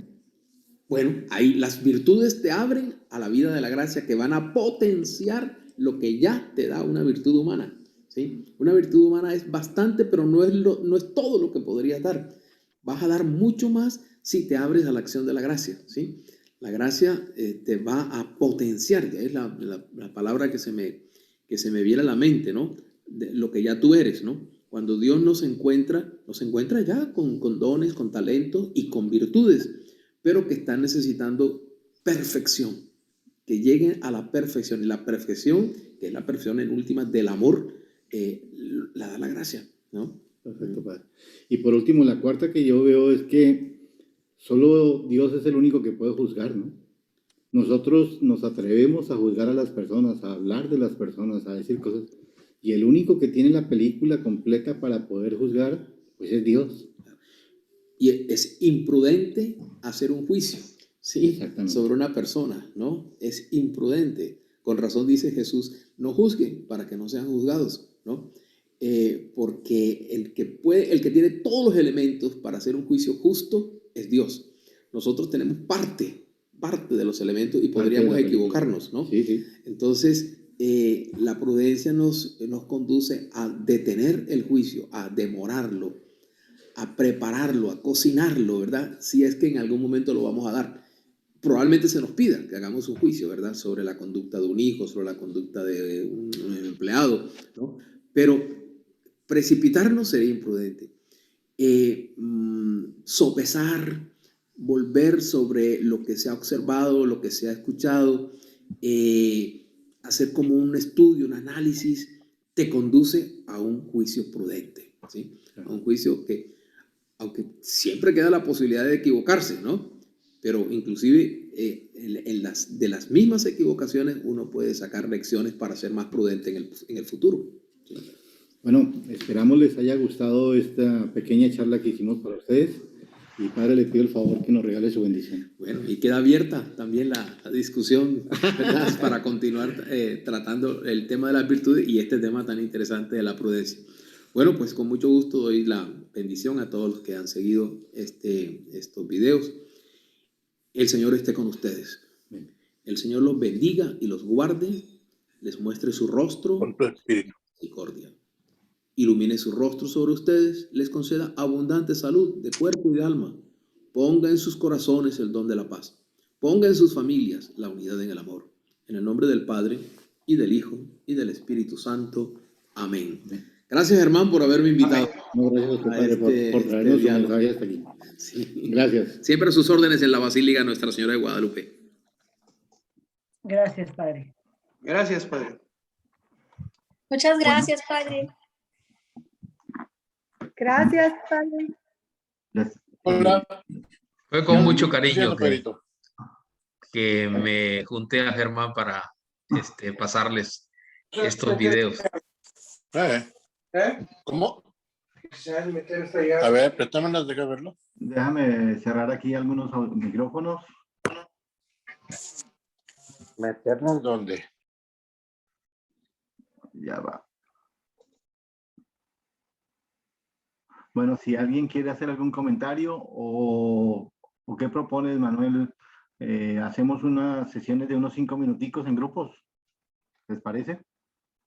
Bueno, ahí las virtudes te abren a la vida de la gracia, que van a potenciar lo que ya te da una virtud humana, ¿sí? Una virtud humana es bastante, pero no es todo lo que podrías dar. Vas a dar mucho más si te abres a la acción de la gracia, ¿sí? La gracia te va a potenciar, es la palabra que se me viene a la mente, ¿no? De lo que ya tú eres, ¿no? Cuando Dios nos encuentra ya con dones, con talentos y con virtudes, pero que están necesitando perfección, que lleguen a la perfección. Y la perfección, que es la perfección en última del amor, la da la gracia, ¿no? Perfecto, padre. Y por último, la cuarta que yo veo es que solo Dios es el único que puede juzgar, ¿no? Nosotros nos atrevemos a juzgar a las personas, a hablar de las personas, a decir cosas, y el único que tiene la película completa para poder juzgar, pues es Dios. Y es imprudente hacer un juicio, ¿sí? Sobre una persona, ¿no? Es imprudente. Con razón dice Jesús, no juzguen para que no sean juzgados, ¿no? Porque el que tiene todos los elementos para hacer un juicio justo es Dios. Nosotros tenemos parte de los elementos y podríamos equivocarnos, ¿no? Sí, sí. Entonces, la prudencia nos conduce a detener el juicio, a demorarlo, a prepararlo, a cocinarlo, ¿verdad? Si es que en algún momento lo vamos a dar. Probablemente se nos pida que hagamos un juicio, ¿verdad? Sobre la conducta de un hijo, sobre la conducta de un empleado, ¿no? Pero precipitarnos sería imprudente. Sopesar, volver sobre lo que se ha observado, lo que se ha escuchado, hacer como un estudio, un análisis, te conduce a un juicio prudente, ¿sí? A un juicio que, aunque siempre queda la posibilidad de equivocarse, ¿no? Pero inclusive de las mismas equivocaciones uno puede sacar lecciones para ser más prudente en el futuro, ¿sí? Bueno, esperamos les haya gustado esta pequeña charla que hicimos para ustedes. Y padre, le pido el favor que nos regale su bendición. Bueno, y queda abierta también la discusión, ¿verdad? Para continuar tratando el tema de las virtudes y este tema tan interesante de la prudencia. Bueno, pues con mucho gusto doy la bendición a todos los que han seguido estos videos. El Señor esté con ustedes. Bien. El Señor los bendiga y los guarde, les muestre su rostro Con tu espíritu. misericordia. Ilumine su rostro sobre ustedes, les conceda abundante salud de cuerpo y de alma. Ponga en sus corazones el don de la paz. Ponga en sus familias la unidad en el amor. En el nombre del Padre, y del Hijo, y del Espíritu Santo. Amén. Gracias, Germán, por haberme invitado. No, gracias a usted, padre, por traernos su mensaje hasta aquí. Sí. Gracias. Siempre a sus órdenes en la Basílica Nuestra Señora de Guadalupe. Gracias, padre. Gracias, padre. Muchas gracias, padre. Gracias, padre. Hola. Fue con mucho cariño Gracias, que me junté a Germán para pasarles estos videos. ¿Cómo? A ver, préstamelas, deja verlo. Déjame cerrar aquí algunos micrófonos. ¿Meternos dónde? Ya va. Bueno, si alguien quiere hacer algún comentario o qué propones, Manuel, hacemos unas sesiones de unos 5 minuticos en grupos. ¿Les parece?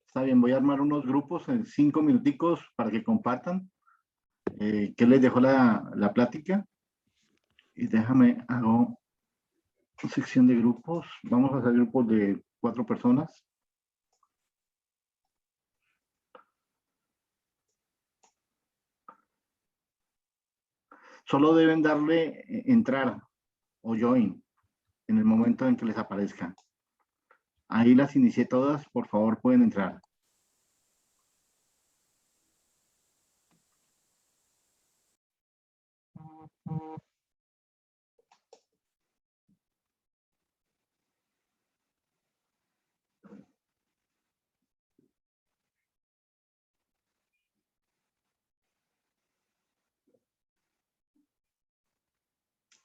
Está bien, voy a armar unos grupos en 5 minuticos para que compartan. ¿Qué les dejó la plática? Y déjame, hago sección de grupos. Vamos a hacer grupos de 4 personas. Solo deben darle entrar o join en el momento en que les aparezca. Ahí las inicié todas, por favor pueden entrar.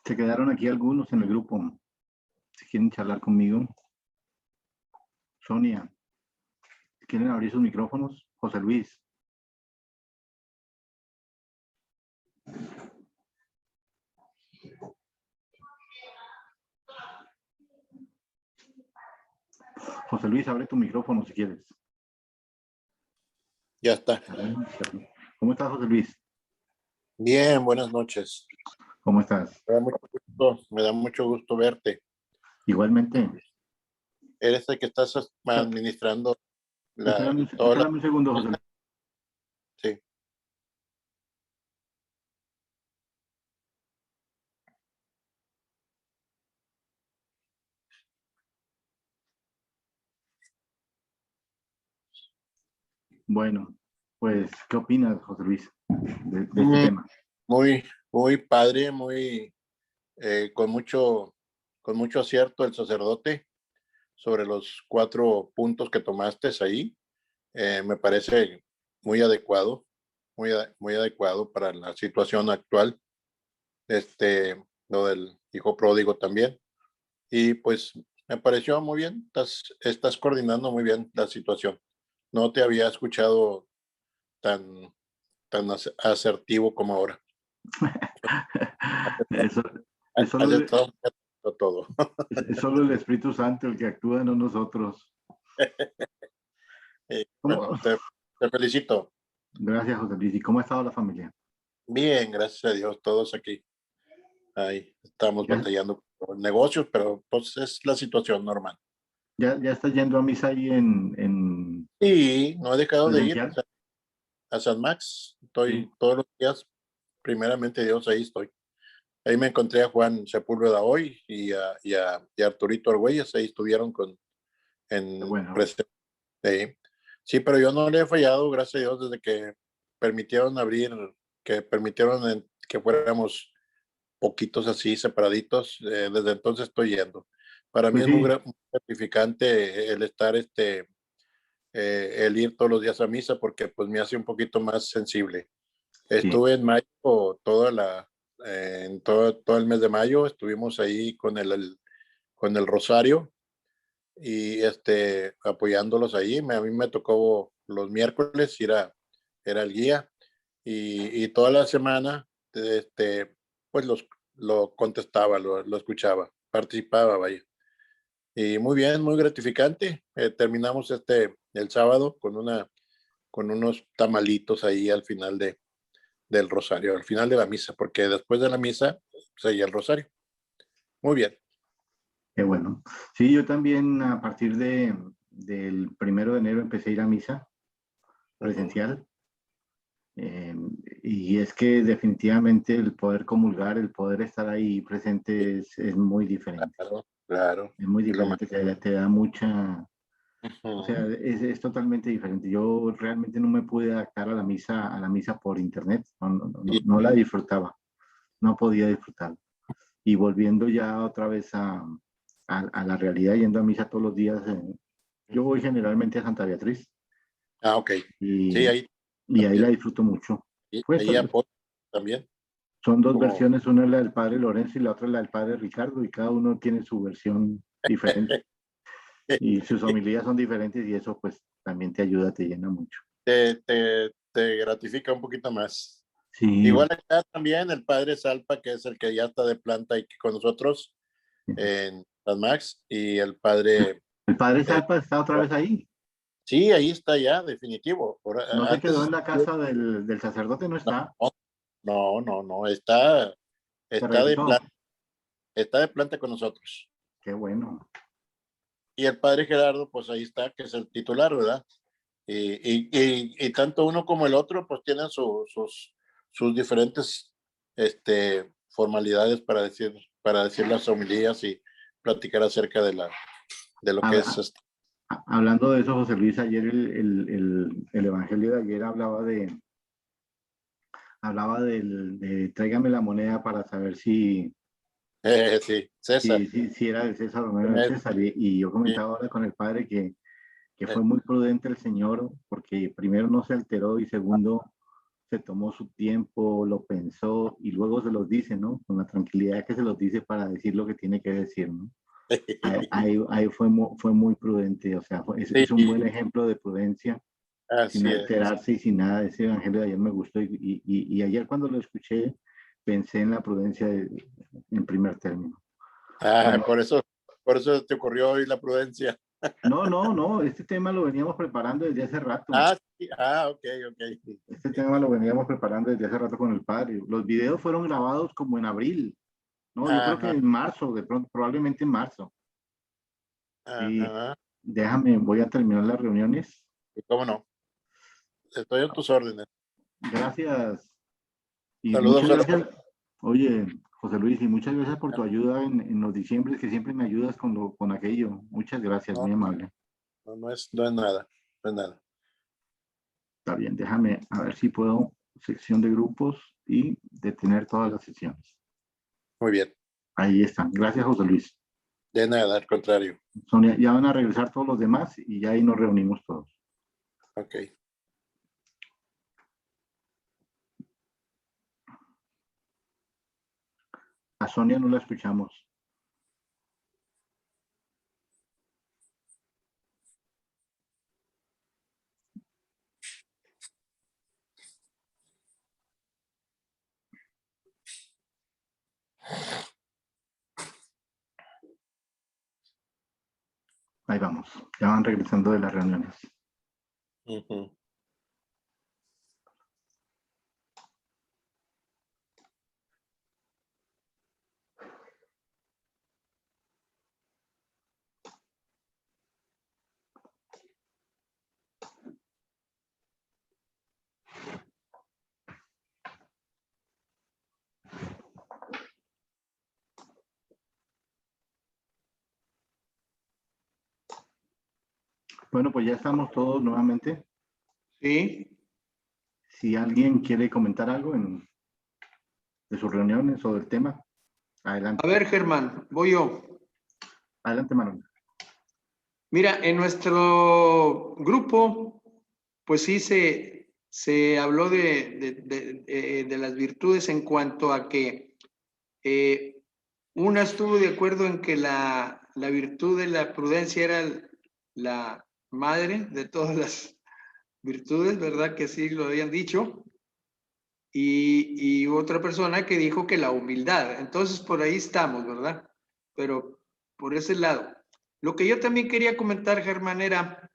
Se quedaron aquí algunos en el grupo. Si quieren charlar conmigo. Sonia, si quieren abrir sus micrófonos. José Luis. José Luis, abre tu micrófono si quieres. Ya está. ¿Cómo estás, José Luis? Bien, buenas noches. ¿Cómo estás? Me da mucho gusto verte. Igualmente. Eres el que estás administrando Espérame un segundo, José Luis. Sí. Bueno, pues, ¿qué opinas, José Luis, de este tema? Muy padre, con mucho acierto el sacerdote sobre los 4 puntos que tomaste ahí. Me parece muy adecuado, muy adecuado para la situación actual. Lo del hijo pródigo también. Y pues me pareció muy bien, estás coordinando muy bien la situación. No te había escuchado tan asertivo como ahora. Eso Has estado todo. es solo el Espíritu Santo el que actúa, no nosotros. Bueno, te felicito. Gracias, José Luis. ¿Y cómo ha estado la familia? Bien, gracias a Dios, todos aquí. Ahí estamos Ya. batallando con negocios, pero pues es la situación normal. ¿Ya estás yendo a misa ahí en Y no he dejado de ir presencial? a San Max. Estoy Sí. todos los días, primeramente Dios, ahí estoy. Ahí me encontré a Juan Sepúlveda hoy y a Arturito Argüelles, ahí estuvieron en Bueno, presente. Sí, pero yo no le he fallado, gracias a Dios, desde que permitieron que fuéramos poquitos así, separaditos, desde entonces estoy yendo. Para mí pues es muy sí, gratificante el estar, el ir todos los días a misa, porque pues me hace un poquito más sensible. sí. Estuve en mayo, en todo el mes de mayo, estuvimos ahí con el rosario y apoyándolos ahí. A mí me tocó los miércoles era el guía y toda la semana, pues lo contestaba, lo escuchaba, participaba, vaya. Y muy bien, muy gratificante. Terminamos el sábado con unos tamalitos ahí al final del rosario, al final de la misa, porque después de la misa seguía el rosario. Muy bien. Qué bueno. Sí, yo también a partir del 1 de enero empecé a ir a misa presencial. Y es que definitivamente el poder comulgar, el poder estar ahí presente es muy diferente. Claro, claro. Es muy diferente, te da mucha, o sea, Ujú. es totalmente diferente. Yo realmente no me pude adaptar a la misa por internet, Y, no la disfrutaba, no podía disfrutar. Y volviendo ya otra vez a la realidad, yendo a misa todos los días, yo voy generalmente a Santa Beatriz ok. Sí, y, ahí y ahí la también. disfruto mucho. Y Pues ahí apoyo también. son dos Como, versiones, una es la del padre Lorenzo y la otra es la del padre Ricardo, y cada uno tiene su versión diferente. Y sus homilías son diferentes y eso pues también te ayuda, te llena mucho. te gratifica un poquito más. Sí, Igual acá también el padre Salpa, que es el que ya está de planta aquí con nosotros en San Max, y el padre, el padre eh, Salpa está otra vez ahí. sí, ahí está ya, definitivo. No se quedó Antes, en la casa del sacerdote, no está. no, Se está de regresó. planta, está de planta con nosotros. Qué bueno. Y el padre Gerardo, pues ahí está, que es el titular, ¿verdad? Y tanto uno como el otro, pues tienen sus diferentes formalidades para decir las homilías y platicar acerca de lo que es esto. Hablando de eso, José Luis, ayer el Evangelio de ayer hablaba de tráigame la moneda para saber si Sí, César. si era de César o no era de César. Y yo comentaba ahora con el padre que fue muy prudente el Señor, porque primero no se alteró y segundo se tomó su tiempo, lo pensó y luego se los dice, ¿no? Con la tranquilidad que se los dice para decir lo que tiene que decir, ¿no? Ahí fue muy prudente, o sea, es un buen ejemplo de prudencia, sin alterarse y sin nada. Ese evangelio de ayer me gustó y ayer cuando lo escuché pensé en la prudencia en primer término. Bueno, por eso te ocurrió hoy la prudencia. No, este tema lo veníamos preparando desde hace rato. Sí, ok. Este tema lo veníamos preparando desde hace rato con el padre. Los videos fueron grabados como en abril, ¿no? Yo creo que en marzo, de pronto, probablemente en marzo. Y voy a terminar las reuniones. ¿Cómo no? Estoy en tus órdenes. Gracias. Y Saludos. muchas gracias. Oye, José Luis, y muchas gracias por tu ayuda en los diciembres, que siempre me ayudas con aquello. Muchas gracias, muy amable. No es nada. Está bien, déjame a ver si puedo sección de grupos y detener todas las sesiones. Muy bien. Ahí están. Gracias, José Luis. De nada, al contrario. Sonia, ya van a regresar todos los demás y ya ahí nos reunimos todos. Ok. A Sonia no la escuchamos. Ahí vamos. Ya van regresando de las reuniones. Bueno, pues ya estamos todos nuevamente. Sí. Si alguien quiere comentar algo de sus reuniones o del tema, adelante. A ver, Germán, voy yo. Adelante, Manuel. Mira, en nuestro grupo, pues sí se habló de las virtudes en cuanto a que una estuvo de acuerdo en que la virtud de la prudencia era la madre de todas las virtudes, ¿verdad? Que sí lo habían dicho. Y otra persona que dijo que la humildad. Entonces, por ahí estamos, ¿verdad? Pero por ese lado. Lo que yo también quería comentar, Germán, era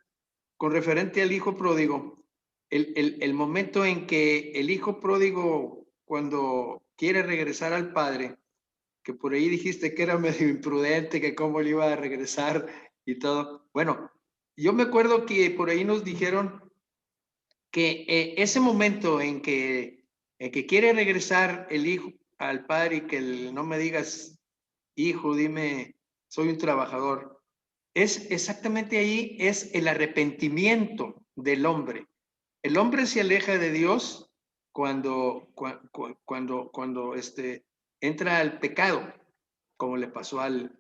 con referente al hijo pródigo, el momento en que el hijo pródigo, cuando quiere regresar al padre, que por ahí dijiste que era medio imprudente, que cómo le iba a regresar y todo. Bueno, yo me acuerdo que por ahí nos dijeron que ese momento en que quiere regresar el hijo al padre y que no me digas, hijo, dime, soy un trabajador, es exactamente ahí, es el arrepentimiento del hombre. El hombre se aleja de Dios cuando entra al pecado, como le pasó al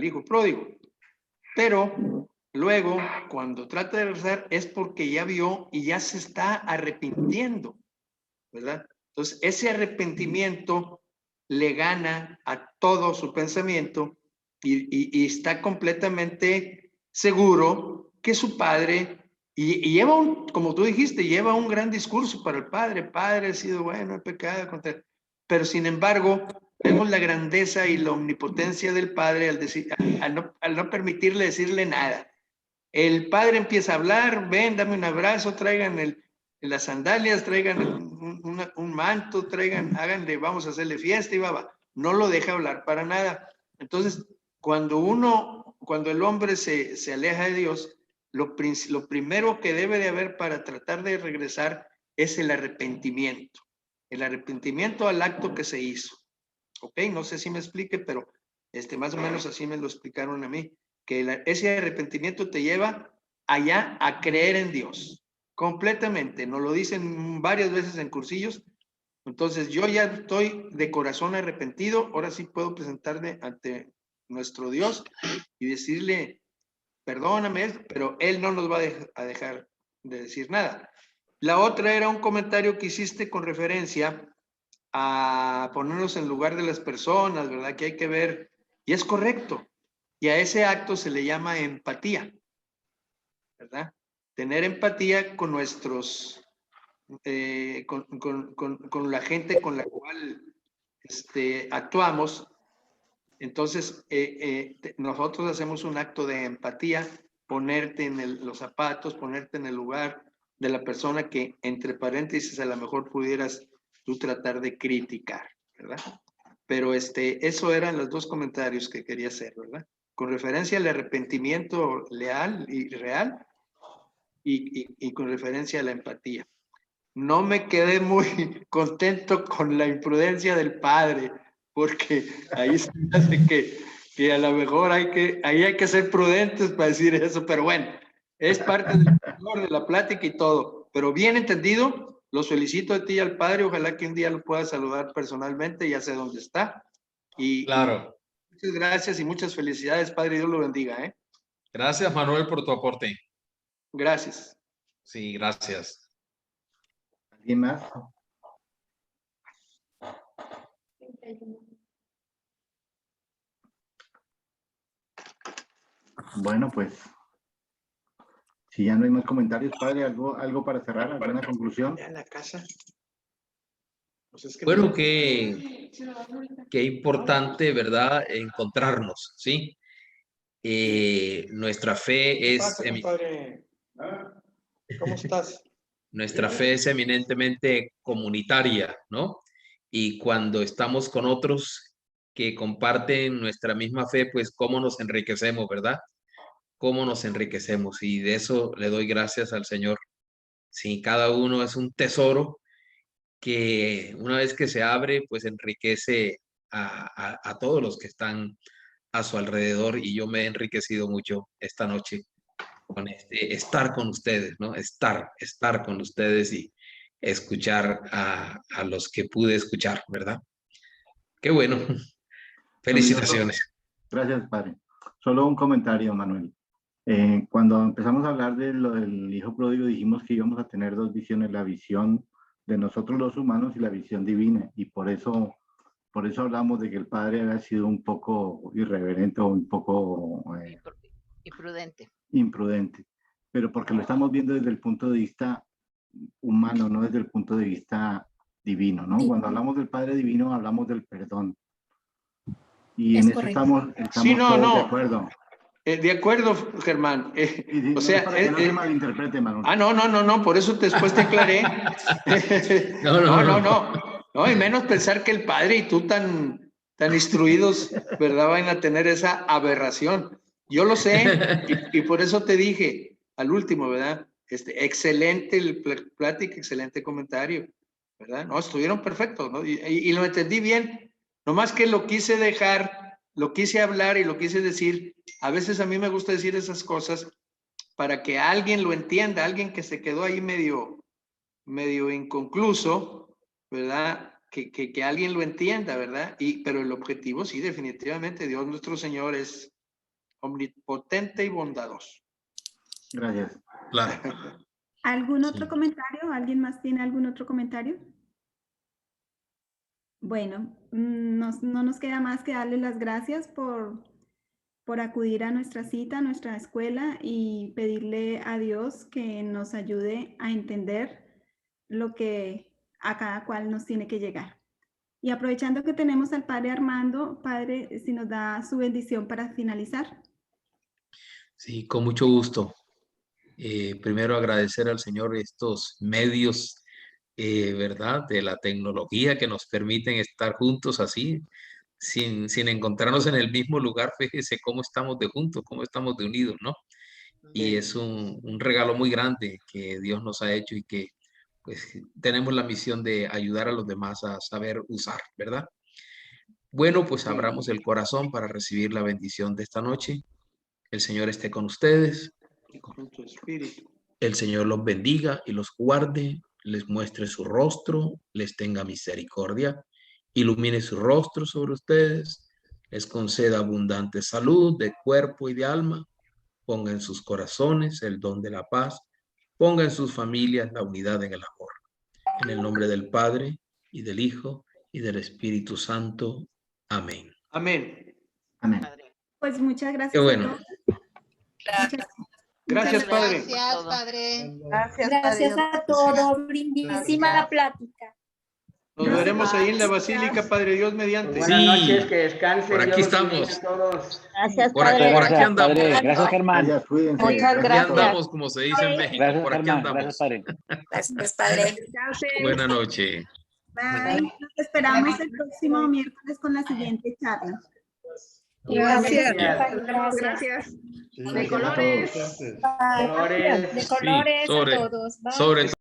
hijo pródigo. Pero luego, cuando trata de regresar, es porque ya vio y ya se está arrepintiendo, ¿verdad? Entonces, ese arrepentimiento le gana a todo su pensamiento y está completamente seguro que su padre, y lleva como tú dijiste, lleva un gran discurso para el padre. Padre, he sido bueno, he pecado contra... Pero sin embargo, vemos la grandeza y la omnipotencia del padre al no permitirle decirle nada. El padre empieza a hablar, ven, dame un abrazo, traigan las sandalias, traigan un manto, háganle, vamos a hacerle fiesta y va. No lo deja hablar para nada. Entonces, cuando el hombre se aleja de Dios, lo primero que debe de haber para tratar de regresar es el arrepentimiento. el arrepentimiento al acto que se hizo. ¿Ok? No sé si me explique, pero más o menos así me lo explicaron a mí, que ese arrepentimiento te lleva allá a creer en Dios, completamente. Nos lo dicen varias veces en cursillos. Entonces, yo ya estoy de corazón arrepentido, ahora sí puedo presentarme ante nuestro Dios y decirle, perdóname, pero Él no nos va a dejar de decir nada. La otra era un comentario que hiciste con referencia a ponernos en lugar de las personas, ¿verdad? Que hay que ver, y es correcto, y a ese acto se le llama empatía, ¿verdad? Tener empatía con nuestros, con la gente con la cual actuamos. Entonces, nosotros hacemos un acto de empatía, ponerte en los zapatos, ponerte en el lugar de la persona que, entre paréntesis, a lo mejor pudieras tú tratar de criticar, ¿verdad? Pero eso eran los dos comentarios que quería hacer, ¿verdad? Con referencia al arrepentimiento leal y real y con referencia a la empatía. No me quedé muy contento con la imprudencia del padre, porque ahí se me hace que a lo mejor ahí hay que ser prudentes para decir eso, pero bueno, es parte del valor de la plática y todo, pero bien entendido, los felicito a ti y al padre, ojalá que un día lo pueda saludar personalmente, ya sé dónde está, y Claro. muchas gracias y muchas felicidades, padre, Dios lo bendiga, ¿eh? Gracias, Manuel, por tu aporte. Gracias. Sí, gracias. ¿Alguien más? Bueno, pues, si ya no hay más comentarios, padre, algo para cerrar, alguna conclusión. En la casa. Pues es que Bueno, qué importante, ¿verdad? Encontrarnos, ¿sí? Nuestra fe ¿Qué es pasa, compadre? ¿Cómo estás? nuestra fe es eminentemente comunitaria, ¿no? Y cuando estamos con otros que comparten nuestra misma fe, pues cómo nos enriquecemos, ¿verdad? Cómo nos enriquecemos. Y de eso le doy gracias al Señor. Sí, cada uno es un tesoro que una vez que se abre, pues enriquece a todos los que están a su alrededor, y yo me he enriquecido mucho esta noche con estar con ustedes, ¿no? Estar con ustedes y escuchar a los que pude escuchar, ¿verdad? Qué bueno. Felicitaciones. Gracias, padre. Solo un comentario, Manuel. Cuando empezamos a hablar de lo del hijo pródigo, dijimos que íbamos a tener dos visiones, la visión de nosotros los humanos y la visión divina, y por eso hablamos de que el padre había sido un poco irreverente o un poco imprudente, pero porque lo estamos viendo desde el punto de vista humano, no desde el punto de vista divino, ¿no? Cuando hablamos del Padre Divino, hablamos del perdón. Y en eso estamos Sí, no, todos no. de acuerdo. De acuerdo, Germán. O sea, para que no se malinterprete, Manuel. No, por eso después te aclaré. No, y menos pensar que el padre y tú tan instruidos, ¿verdad? Van a tener esa aberración. Yo lo sé, y por eso te dije al último, ¿verdad? Excelente plática, excelente comentario, ¿verdad? No, estuvieron perfectos, ¿no? Y lo entendí bien, nomás que lo quise dejar, lo quise hablar y lo quise decir. A veces a mí me gusta decir esas cosas para que alguien lo entienda, alguien que se quedó ahí medio inconcluso, ¿verdad? Que alguien lo entienda, ¿verdad? Pero el objetivo, sí, definitivamente, Dios nuestro Señor es omnipotente y bondadoso. Gracias. Claro. ¿Algún otro comentario? ¿Alguien más tiene algún otro comentario? Bueno, no nos queda más que darle las gracias por acudir a nuestra cita, a nuestra escuela, y pedirle a Dios que nos ayude a entender lo que a cada cual nos tiene que llegar. Y aprovechando que tenemos al Padre Armando, Padre, si nos da su bendición para finalizar. Sí, con mucho gusto. Primero agradecer al Señor estos medios, ¿verdad? De la tecnología que nos permiten estar juntos así, sin encontrarnos en el mismo lugar. Fíjese cómo estamos de juntos, cómo estamos de unidos, ¿no? Y es un regalo muy grande que Dios nos ha hecho y que pues tenemos la misión de ayudar a los demás a saber usar, ¿verdad? Bueno, pues abramos el corazón para recibir la bendición de esta noche. El Señor esté con ustedes. Y con tu espíritu. El Señor los bendiga y los guarde, les muestre su rostro, les tenga misericordia, ilumine su rostro sobre ustedes, les conceda abundante salud de cuerpo y de alma, ponga en sus corazones el don de la paz, ponga en sus familias la unidad en el amor. En el nombre del Padre, y del Hijo, y del Espíritu Santo. Amén. Amén. Amén. Pues muchas gracias. Qué bueno. A todos. Muchas- Gracias, Padre. Gracias, Padre. Gracias a todos. Lindísima la plática. Nos veremos ahí en la Basílica, Padre Dios mediante. Sí, Buenas noches, que descansen. por aquí Dios los bendiga estamos. a todos. Gracias, Por aquí, Padre. por aquí andamos. Padre. Gracias, Germán. Gracias, cuídense. Muchas Por aquí gracias. andamos, como se dice en México. Gracias, Por aquí Germán. andamos. Gracias, Padre. Gracias, Padre. Buenas noches. Bye. Nos esperamos el próximo miércoles con la siguiente charla. Gracias. Gracias. De colores. Bye. De colores sobre- a todos. Bye. Sobre